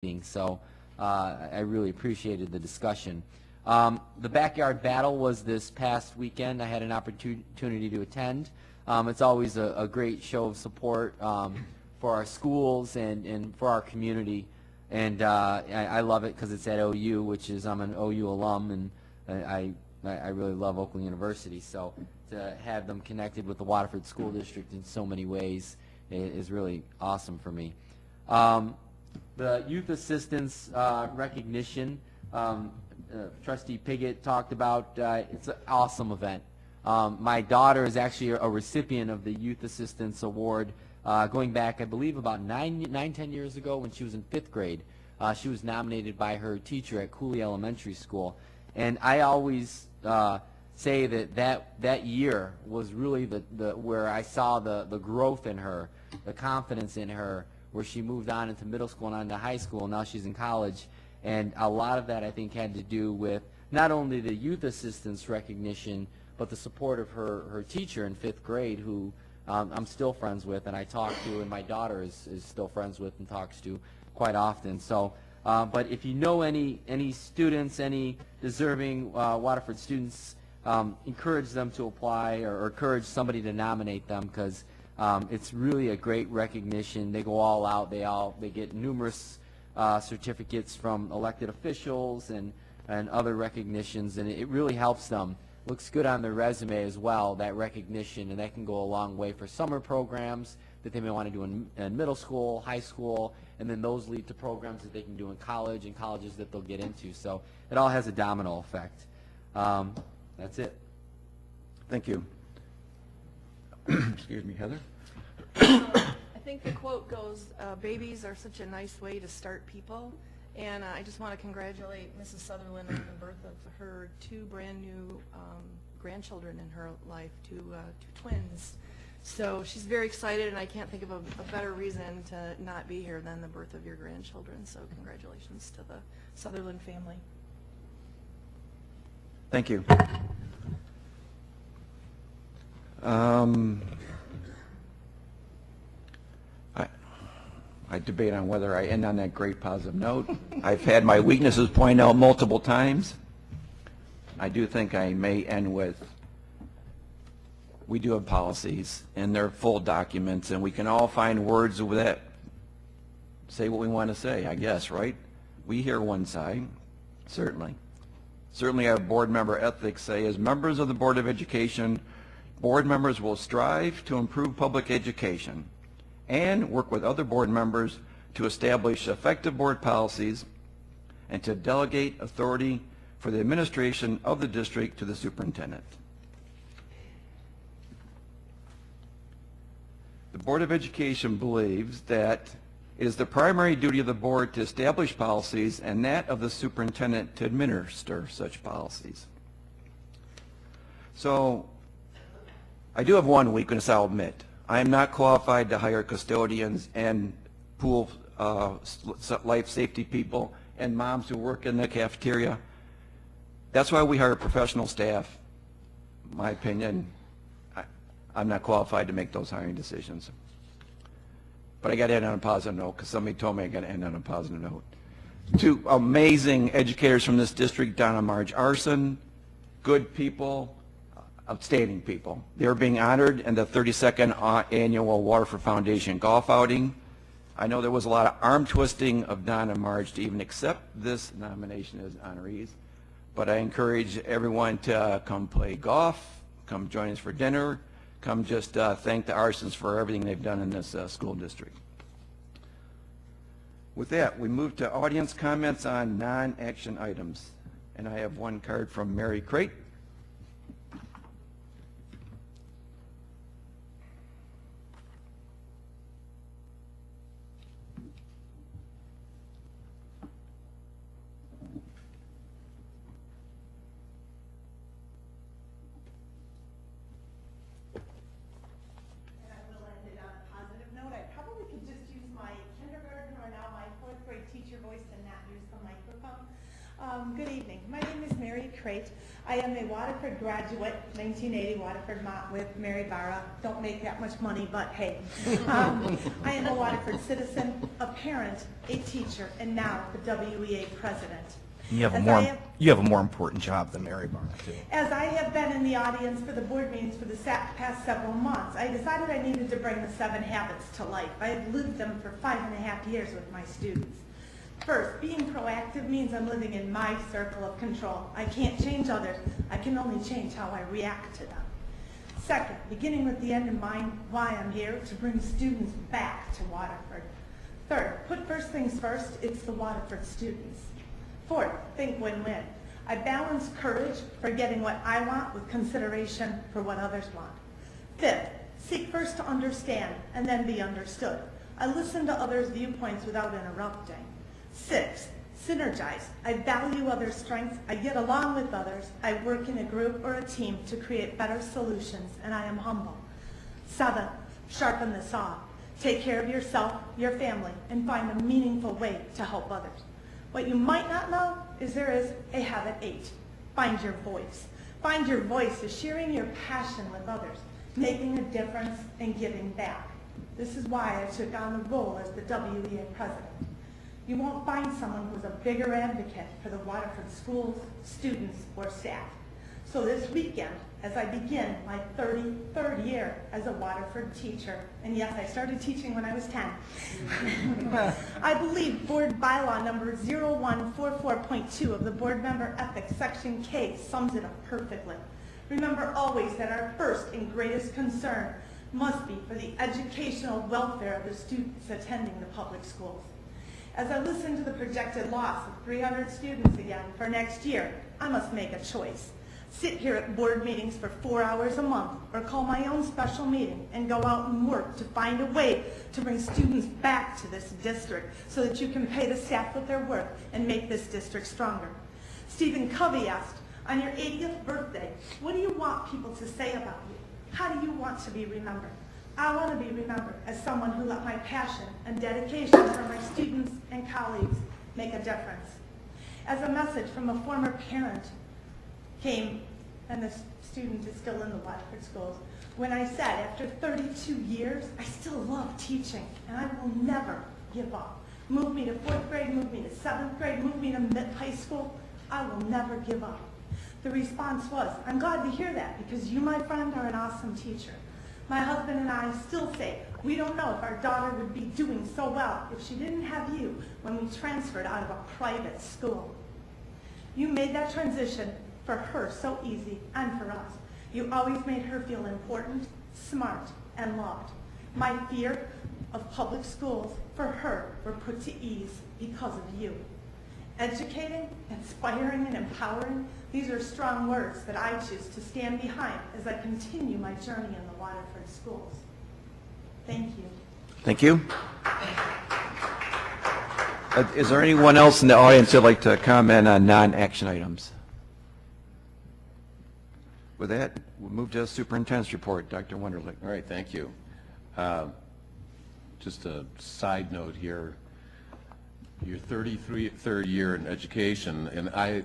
meeting. So I really appreciated the discussion. The backyard battle was this past weekend. I had an opportunity to attend. It's always a great show of support for our schools and for our community. And I love it because it's at OU, which is, I'm an OU alum, and I really love Oakland University. So to have them connected with the Waterford School District in so many ways is really awesome for me. The youth assistance recognition, Trustee Piggott talked about, it's an awesome event. My daughter is actually a recipient of the Youth Assistance Award going back, I believe, about 10 years ago when she was in 5th grade. She was nominated by her teacher at Cooley Elementary School. And I always say that year was really where I saw the growth in her, the confidence in her, where she moved on into middle school and on to high school. Now she's in college. And a lot of that, I think, had to do with not only the youth assistance recognition, but the support of her teacher in 5th grade, who I'm still friends with and I talk to, and my daughter is still friends with and talks to quite often. So, but if you know any students, any deserving Waterford students, encourage them to apply or encourage somebody to nominate them, because it's really a great recognition. They go all out. They get numerous certificates from elected officials and other recognitions, and it really helps them. Looks good on their resume as well, that recognition, and that can go a long way for summer programs that they may want to do in middle school, high school, and then those lead to programs that they can do in college and colleges that they'll get into. So it all has a domino effect. That's it. Thank you. Excuse me, Heather. I think the quote goes, babies are such a nice way to start people. And I just want to congratulate Mrs. Sutherland on the birth of her 2 brand new grandchildren in her life, two twins. So she's very excited, and I can't think of a better reason to not be here than the birth of your grandchildren. So congratulations to the Sutherland family. Thank you. I debate on whether I end on that great positive note. I've had my weaknesses pointed out multiple times. I do think I may end with, we do have policies, and they're full documents, and we can all find words that say what we want to say, I guess, right? We hear one side, certainly. Certainly our board member ethics say, as members of the Board of Education, board members will strive to improve public education and work with other board members to establish effective board policies and to delegate authority for the administration of the district to the superintendent. The Board of Education believes that it is the primary duty of the board to establish policies and that of the superintendent to administer such policies. So I do have one weakness, I'll admit. I am not qualified to hire custodians and pool life safety people and moms who work in the cafeteria. That's why we hire professional staff. In my opinion, I'm not qualified to make those hiring decisions. But I got to end on a positive note because somebody told me I got to end on a positive note. 2 amazing educators from this district, Donna and Marge Arson, good people, outstanding people. They are being honored in the 32nd annual Waterford Foundation golf outing. I know there was a lot of arm twisting of Don and Marge to even accept this nomination as honorees, but I encourage everyone to come play golf, come join us for dinner, come just thank the Arsons for everything they've done in this school district. With that, we move to audience comments on non-action items. And I have one card from Mary Crate. Good evening. My name is Mary Crate. I am a Waterford graduate, 1980 Waterford with Mary Barra. Don't make that much money, but hey. I am a Waterford citizen, a parent, a teacher, and now the WEA president. You have a more important job than Mary Barra, too. As I have been in the audience for the board meetings for the past several months, I decided I needed to bring the 7 habits to life. I have lived them for 5.5 years with my students. First, being proactive means I'm living in my circle of control. I can't change others. I can only change how I react to them. Second, beginning with the end in mind, why I'm here, to bring students back to Waterford. Third, put first things first, it's the Waterford students. Fourth, think win-win. I balance courage for getting what I want with consideration for what others want. Fifth, seek first to understand and then be understood. I listen to others' viewpoints without interrupting. Sixth, synergize. I value others' strengths. I get along with others. I work in a group or a team to create better solutions, and I am humble. Seventh, sharpen the saw. Take care of yourself, your family, and find a meaningful way to help others. What you might not know is there is a habit 8. Find your voice. Find your voice is sharing your passion with others, making a difference, and giving back. This is why I took on the role as the WEA president. You won't find someone who's a bigger advocate for the Waterford schools, students, or staff. So this weekend, as I begin my 33rd year as a Waterford teacher, and yes, I started teaching when I was 10, I believe Board Bylaw number 0144.2 of the Board Member Ethics, Section K, sums it up perfectly. Remember always that our first and greatest concern must be for the educational welfare of the students attending the public schools. As I listen to the projected loss of 300 students again for next year, I must make a choice. Sit here at board meetings for 4 hours a month, or call my own special meeting and go out and work to find a way to bring students back to this district so that you can pay the staff what they're worth and make this district stronger. Stephen Covey asked, on your 80th birthday, what do you want people to say about you? How do you want to be remembered? I want to be remembered as someone who let my passion and dedication for my students and colleagues make a difference. As a message from a former parent came, and the student is still in the Waterford schools, when I said, after 32 years, I still love teaching, and I will never give up. Move me to 4th grade, move me to 7th grade, move me to mid-high school, I will never give up. The response was, I'm glad to hear that, because you, my friend, are an awesome teacher. My husband and I still say, we don't know if our daughter would be doing so well if she didn't have you when we transferred out of a private school. You made that transition for her so easy, and for us. You always made her feel important, smart, and loved. My fear of public schools for her were put to ease because of you. Educating, inspiring, and empowering, these are strong words that I choose to stand behind as I continue my journey in the Waterford schools. Thank you. Thank you. Is there anyone else in the audience that'd like to comment on non-action items? With that, we'll move to the superintendent's report. Dr. Wunderlich. All right, thank you. Just a side note here. Your 33rd year in education, and I,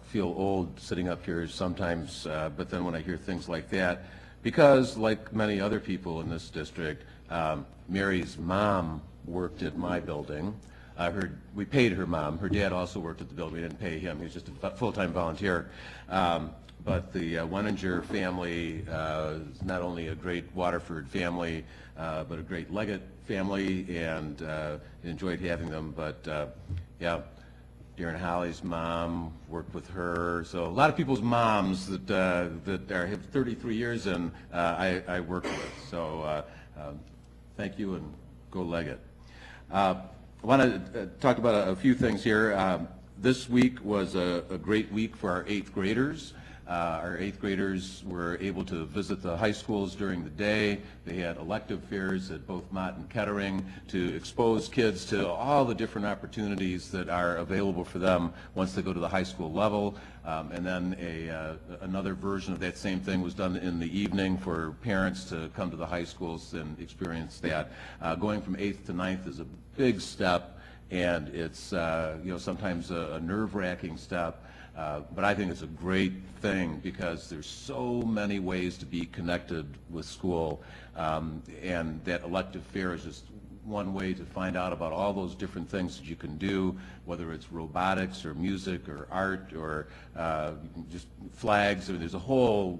feel old sitting up here sometimes, but then when I hear things like that, because like many other people in this district, Mary's mom worked at my building. We paid her mom. Her dad also worked at the building. We didn't pay him. He was just a full-time volunteer. But the Weninger family is not only a great Waterford family, but a great Leggett family, and enjoyed having them. But yeah, Darren Holly's mom worked with her. So a lot of people's moms that have 33 years and I worked with. So thank you, and go Leggett. I want to talk about a few things here. This week was a great week for our 8th graders. Our 8th graders were able to visit the high schools during the day. They had elective fairs at both Mott and Kettering to expose kids to all the different opportunities that are available for them once they go to the high school level. And then another version of that same thing was done in the evening for parents to come to the high schools and experience that. Going from 8th to 9th is a big step and it's sometimes a nerve-wracking step, but I think it's a great thing because there's so many ways to be connected with school, and that elective fair is just one way to find out about all those different things that you can do, whether it's robotics or music or art or just flags. I mean, there's a whole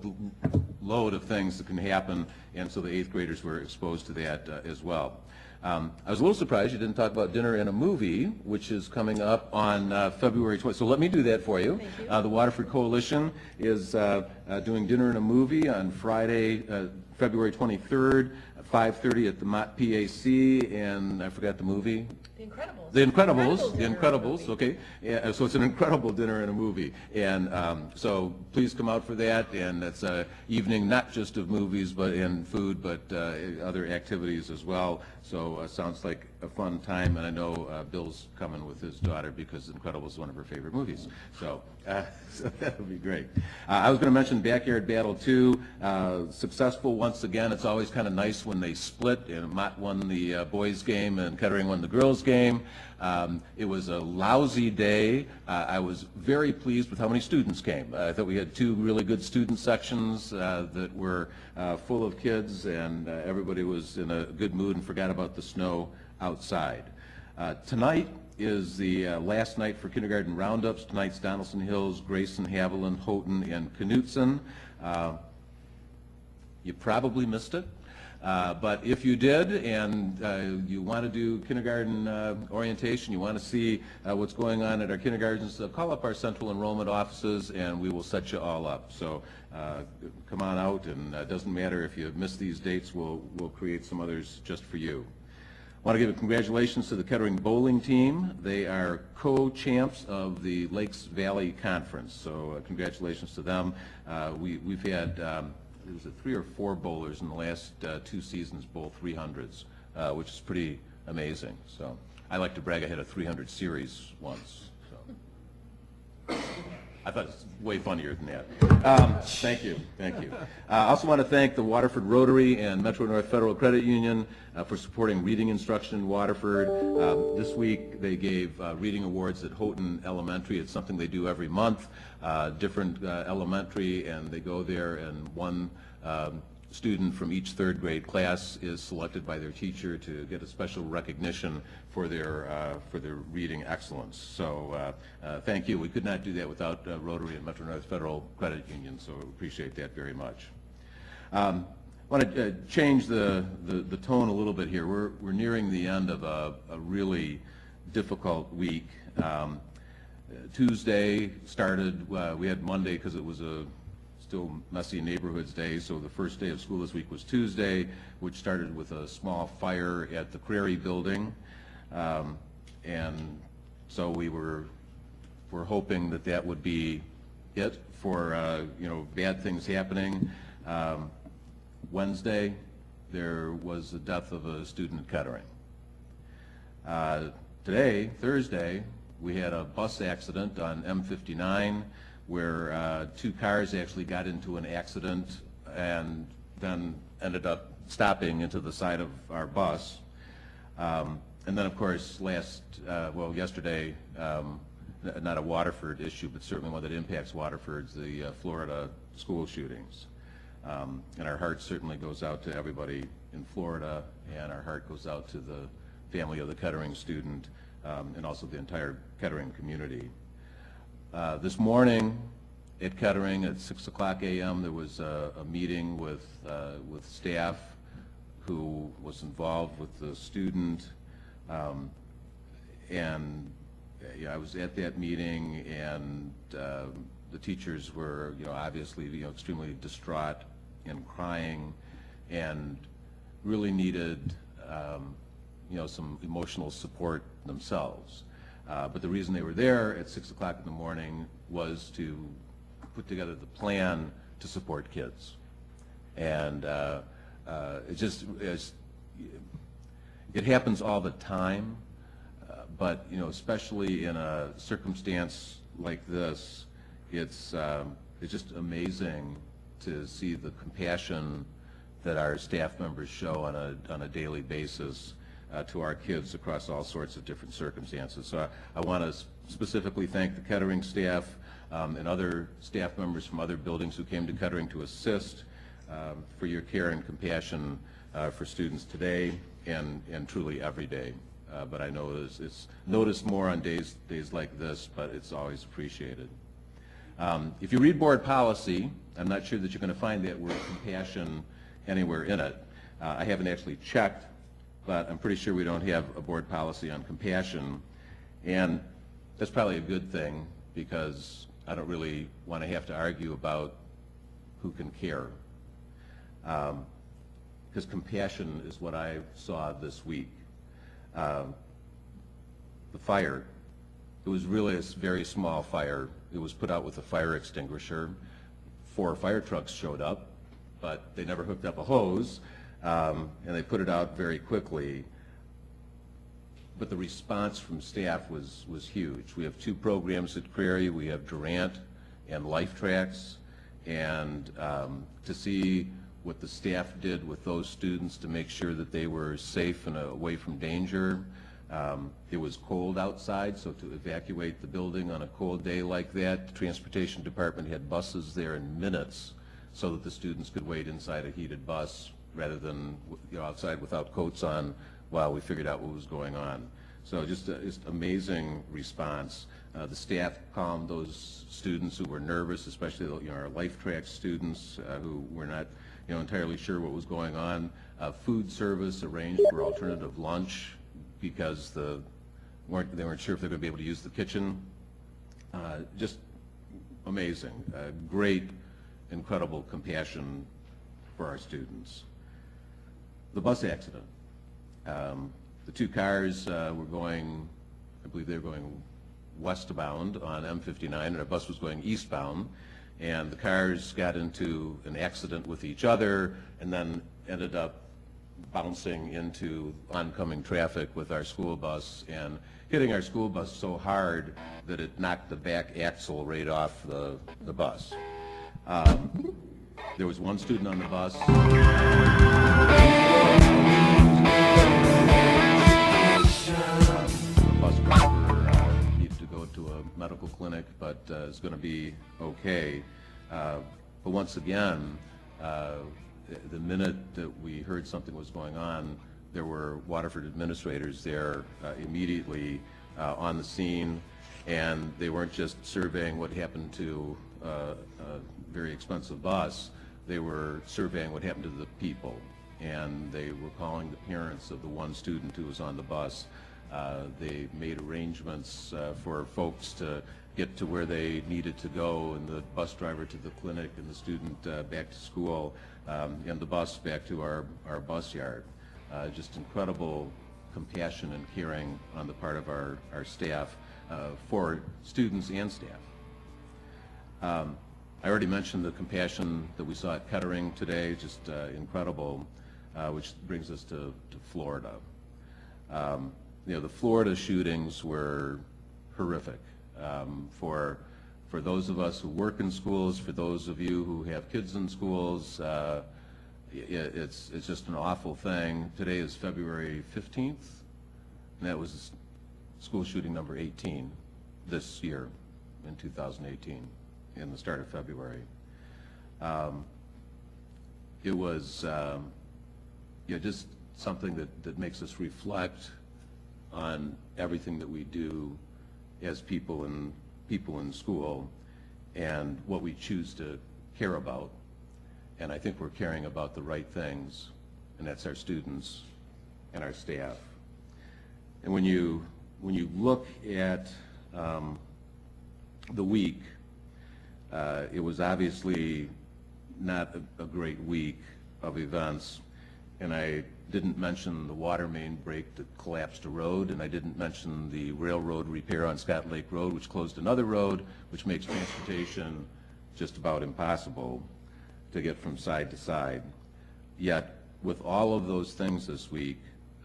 load of things that can happen, and so the 8th graders were exposed to that as well. I was a little surprised you didn't talk about dinner and a movie, which is coming up on February 20th. So let me do that for you. Thank you. The Waterford Coalition is doing dinner and a movie on Friday, February 23rd, 5:30 at the Mott PAC, and I forgot the movie. The Incredibles. The Incredibles, the dinner Incredibles, movie. okay. Yeah, so it's an incredible dinner and a movie. And so please come out for that, and it's an evening not just of movies but and food, but other activities as well. So sounds like a fun time, and I know Bill's coming with his daughter because Incredibles is one of her favorite movies. So that would be great. I was going to mention Backyard Battle 2, successful once again. It's always kind of nice when they split, and Mott won the boys' game and Kettering won the girls' game. It was a lousy day. I was very pleased with how many students came. I thought we had 2 really good student sections that were full of kids, and everybody was in a good mood and forgot about the snow outside. Tonight is the last night for kindergarten roundups. Tonight's Donaldson Hills, Grayson, Haviland, Houghton, and Knutson. You probably missed it. But if you did and you want to do kindergarten orientation, you want to see what's going on at our kindergartens, call up our central enrollment offices and we will set you all up. So come on out, and it doesn't matter if you miss these dates, we'll create some others just for you. I want to give congratulations to the Kettering bowling team. They are co-champs of the Lakes Valley Conference, so congratulations to them. We've had there was 3 or 4 bowlers in the last 2 seasons bowl 300s, which is pretty amazing. So I like to brag I had a 300 series once. So I thought it was way funnier than that. Thank you, thank you. I also want to thank the Waterford Rotary and Metro North Federal Credit Union for supporting reading instruction in Waterford. This week they gave reading awards at Houghton Elementary. It's something they do every month, different elementary, and they go there, and one student from each 3rd grade class is selected by their teacher to get a special recognition for their reading excellence. So thank you. We could not do that without Rotary and Metro North Federal Credit Union, so we appreciate that very much. I want to change the tone a little bit here. We're nearing the end of a really difficult week. Tuesday started, we had Monday because it was a still messy neighborhoods day, so the first day of school this week was Tuesday, which started with a small fire at the Prairie building, and so we're hoping that would be it for bad things happening. Wednesday there was the death of a student at Kettering. Today, Thursday, we had a bus accident on M59 where 2 cars actually got into an accident and then ended up stopping into the side of our bus. And then, of course, yesterday, not a Waterford issue, but certainly one that impacts Waterford's the Florida school shootings. And our heart certainly goes out to everybody in Florida, and our heart goes out to the family of the Kettering student, and also the entire Kettering community. This morning at Kettering at 6:00 a.m. there was a meeting with staff who was involved with the student, and I was at that meeting, and the teachers were obviously extremely distraught and crying, and really needed some emotional support themselves. But the reason they were there at 6:00 in the morning was to put together the plan to support kids. And it happens all the time, but especially in a circumstance like this, it's just amazing to see the compassion that our staff members show on a daily basis. to our kids across all sorts of different circumstances. So I want to specifically thank the Kettering staff and other staff members from other buildings who came to Kettering to assist for your care and compassion for students today and truly every day. But I know it's noticed more on days like this, but it's always appreciated. If you read board policy, I'm not sure that you're going to find that word compassion anywhere in it. I haven't actually checked, but I'm pretty sure we don't have a board policy on compassion. And that's probably a good thing, because I don't really want to have to argue about who can care. Because compassion is what I saw this week. The fire, it was really a very small fire. It was put out with a fire extinguisher. 4 fire trucks showed up, but they never hooked up a hose, and they put it out very quickly. But the response from staff was huge. We have 2 programs at Prairie. We have Durant and Life Tracks, and to see what the staff did with those students to make sure that they were safe and away from danger. It was cold outside, so to evacuate the building on a cold day like that, the transportation department had buses there in minutes so that the students could wait inside a heated bus rather than outside without coats on while we figured out what was going on. So just amazing response. The staff calmed those students who were nervous, especially our Life Track students who were not entirely sure what was going on. Food service arranged for alternative lunch because they weren't sure if they were going to be able to use the kitchen. Just amazing. Great, incredible compassion for our students. The bus accident. The 2 cars were going, I believe they were going westbound on M59, and our bus was going eastbound. And the cars got into an accident with each other and then ended up bouncing into oncoming traffic with our school bus and hitting our school bus so hard that it knocked the back axle right off the bus. There was 1 student on the bus. The bus driver needed to go to a medical clinic, but is going to be okay. But once again, the minute that we heard something was going on, there were Waterford administrators there immediately on the scene, and they weren't just surveying what happened to a very expensive bus, they were surveying what happened to the people, and they were calling the parents of the 1 student who was on the bus. They made arrangements for folks to get to where they needed to go, and the bus driver to the clinic, and the student back to school, and the bus back to our bus yard. Just incredible compassion and caring on the part of our staff for students and staff. I already mentioned the compassion that we saw at Kettering today, just incredible, which brings us to Florida. The Florida shootings were horrific. For those of us who work in schools, for those of you who have kids in schools, it's just an awful thing. Today is February 15th, and that was school shooting number 18 this year in 2018, in the start of February. It was just something that makes us reflect on everything that we do as people in school and what we choose to care about. And I think we're caring about the right things, and that's our students and our staff. And when you look at the week, it was obviously not a great week of events, and I didn't mention the water main break that collapsed a road, and I didn't mention the railroad repair on Scott Lake Road, which closed another road, which makes transportation just about impossible to get from side to side. Yet, with all of those things this week,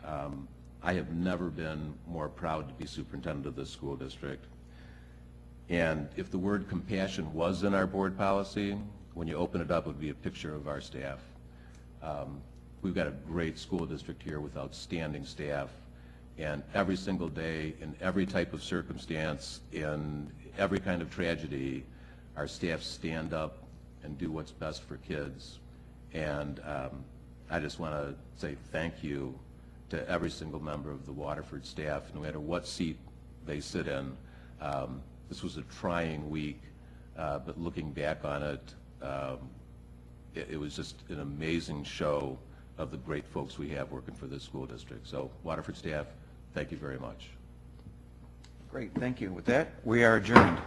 I have never been more proud to be superintendent of this school district. And if the word compassion was in our board policy, when you open it up, it would be a picture of our staff. we've got a great school district here with outstanding staff, and every single day, in every type of circumstance, in every kind of tragedy, our staff stand up and do what's best for kids. And I just want to say thank you to every single member of the Waterford staff, no matter what seat they sit in. This was a trying week, but looking back on it, it was just an amazing show of the great folks we have working for this school district. So Waterford staff, thank you very much. Great, thank you. With that, we are adjourned.